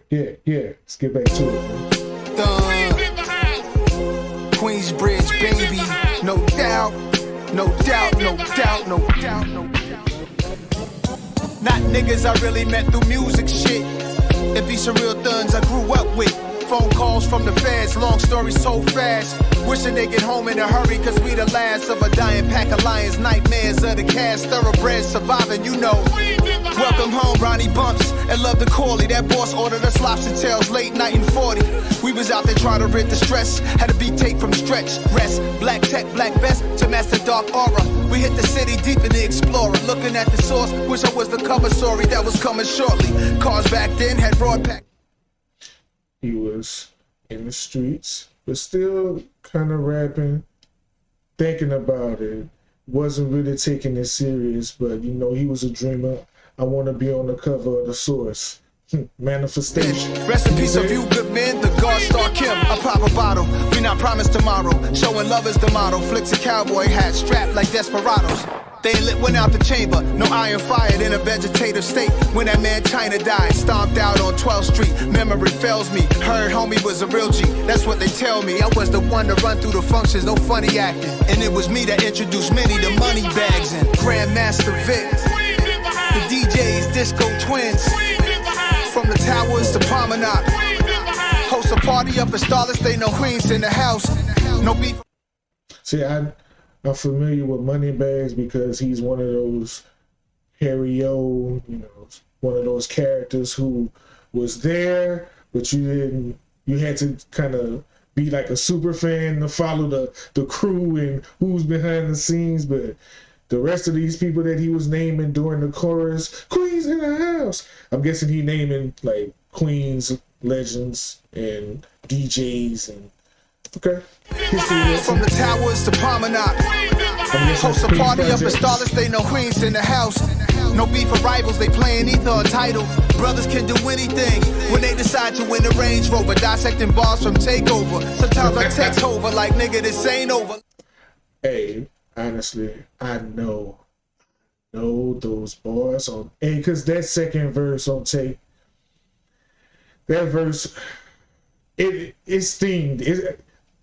Yeah. Let's get back to it, man. Queensbridge, baby. No doubt. Not niggas I really met through music shit. It be some real thuns I grew up with. Phone calls from the feds, long stories so fast. Wishing they get home in a hurry, cause we the last of a dying pack of lions. Nightmares of the cast, thoroughbreds surviving, you know. Welcome home, Ronnie Bumps, and love the Corley. That boss ordered us lobster tails late night in 40. We was out there trying to rid the stress. Had a beat tape from stretch, rest. Black tech, black vest to master dark aura. We hit the city deep in the Explorer. Looking at the source, wish I was the cover story that was coming shortly. Cars back then had broad pack. He was in the streets, but still kind of rapping, thinking about it. Wasn't really taking it serious, but you know, he was a dreamer. I want to be on the cover of the Source. Manifestation. Rest in peace of you good men, the God Star Kim. I pop a bottle, we not promised tomorrow. Showing love is the motto. Flicks a cowboy hat strapped like desperados. They lit one out the chamber, no iron fired in a vegetative state. When that man China died, stomped out on 12th Street. Memory fails me, heard homie was a real G. That's what they tell me, I was the one to run through the functions, no funny acting. And it was me that introduced many to money bags and Grandmaster Vic. The DJs, Disco Twins. From the towers to Promenade. Host a party up in Starless, they know Queens in the house. No beef. See, I'm familiar with Moneybags because he's one of those Harry O, you know, one of those characters who was there, but you had to kind of be like a super fan to follow the crew and who's behind the scenes, but the rest of these people that he was naming during the chorus, Queens in the house. I'm guessing he naming like Queens legends and DJs and okay. From the towers to Promenade. Host a party up in Starless, they know Queens in the house. No beef for rivals, they playing either a title. Brothers can do anything when they decide to win the Range Rover. Dissecting bars from Takeover. Sometimes I text over like nigga, this ain't over. Hey, honestly, I know those bars on, and cause that second verse on tape, that verse, it stinged.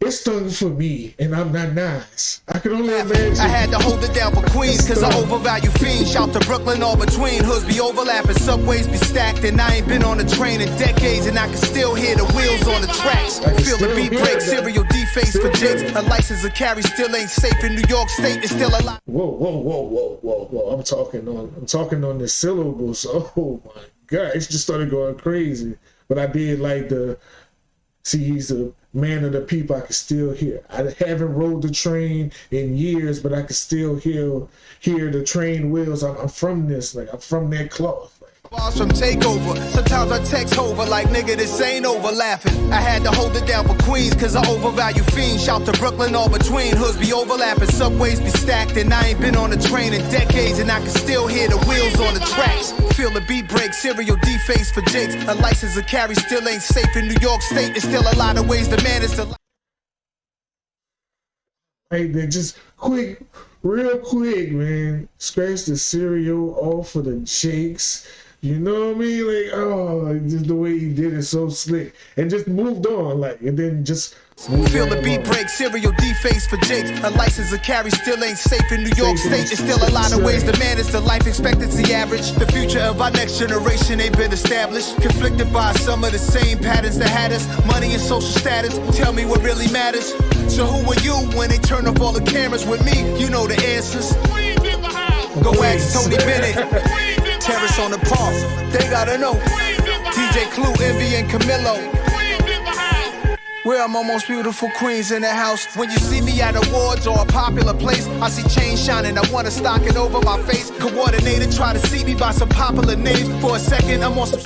It stung for me, and I'm not nice. I can only imagine. I had to hold it down for Queens, cause I overvalue fiends. Shout to Brooklyn, all between. Hoods be overlapping, subways be stacked, and I ain't been on a train in decades, and I can still hear the wheels on the tracks. Feel the beat break, serial deface for jigs. A license to carry still ain't safe in New York State, it's still a lot. Whoa. I'm talking on the syllables. Oh my God, it just started going crazy. But I did like he's a man of the people. I can still hear. I haven't rode the train in years, but I can still hear the train wheels. I'm from this, like I'm from that cloth. Bars from Takeover. Sometimes I text over like nigga, this ain't over laughing. I had to hold it down for Queens, cause I overvalue fiends. Shout to Brooklyn, all between. Hoods be overlapping, subways be stacked, and I ain't been on a train in decades, and I can still hear the wheels on the tracks. Feel the beat break, serial deface for jigs. A license to carry still ain't safe in New York State. There's still a lot of ways to manage the. Hey, then just real quick, man. Scratch the cereal off for the Jakes. You know what I mean? Like, oh, just the way he did it so slick. And just moved on, like, and then just feel the beat break, serial deface for jigs. A license to carry still ain't safe in New York State. There's still a lot of ways to manage the life expectancy average. The future of our next generation ain't been established. Conflicted by some of the same patterns that had us. Money and social status, tell me what really matters. So who are you when they turn off all the cameras with me? You know the answers. Go ask Tony Bennett. Terrace on the park, they gotta know. DJ Clue, Envy, and Camilo. Where my most beautiful queens in the house. When you see me at awards or a popular place, I see chains shining, I wanna stock it over my face. Coordinator, try to see me by some popular names. For a second, I'm on some.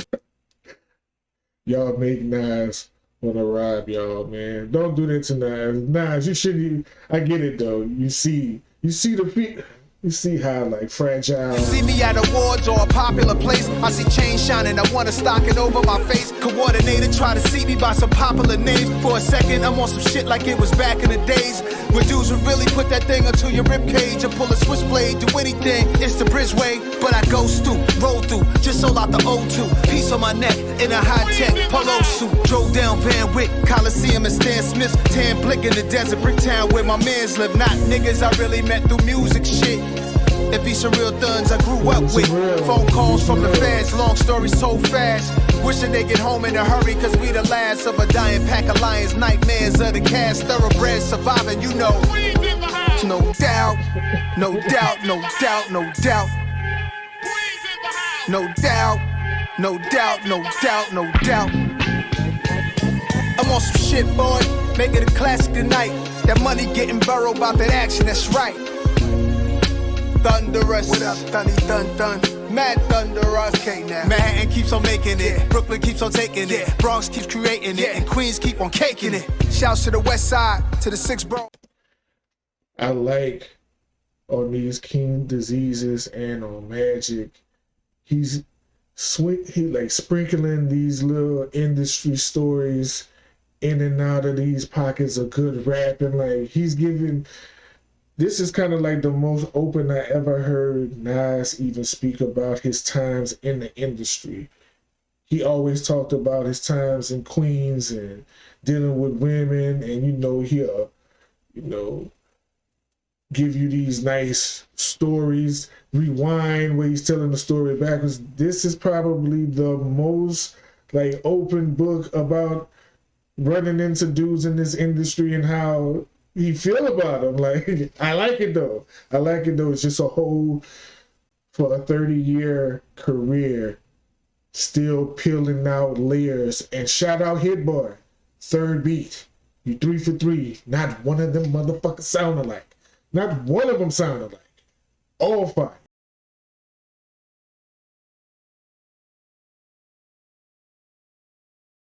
Y'all make Nas wanna rob y'all, man. Don't do that to Nas. Nas, you shouldn't. I get it though. You see the feet. You see how like fragile. See me at awards or a popular place. I see chains shining, I wanna stock it over my face. Coordinator try to see me by some popular names. For a second, I'm on some shit like it was back in the days where dudes would really put that thing onto your rib cage and pull a switchblade, do anything. It's the bridgeway, but I go through, roll through, just sold out the O2. Piece on my neck in a high-tech polo suit. Drove down Van Wyck, Coliseum and Stan Smith's. Tan Blick in the desert, brick town where my mans live. Not niggas I really met through music shit. It be some real thuns I grew up with. Phone calls from the feds, long story so fast. Wishing they get home in a hurry, cause we the last of a dying pack of lions. Nightmares of the cast, thoroughbreds surviving, you know. No doubt, no doubt, no doubt, no doubt. No doubt, no doubt, no doubt, no doubt. I'm on some shit, boy, make it a classic tonight. That money getting burrowed about that action, that's right. Thunderous. What up, Thunny, Thun? Mad Thunderous. Okay, now. Manhattan keeps on making it. Brooklyn keeps on taking it. Bronx keeps creating it. And Queens keep on caking it. Shouts to the West Side, to the 6 bro. I like on these King Diseases and on Magic, he's sweet. He like sprinkling these little industry stories in and out of these pockets of good rapping. Like he's giving. This is kind of like the most open I ever heard Nas even speak about his times in the industry. He always talked about his times in Queens and dealing with women, and he'll, give you these nice stories, rewind where he's telling the story backwards. This is probably the most like open book about running into dudes in this industry and how he feel about them. Like, I like it though. It's just a whole, for a 30-year career, still peeling out layers. And shout out Hit Boy, third beat. You 3 for 3. Not one of them motherfuckers sound alike. Not one of them sound alike. All fire.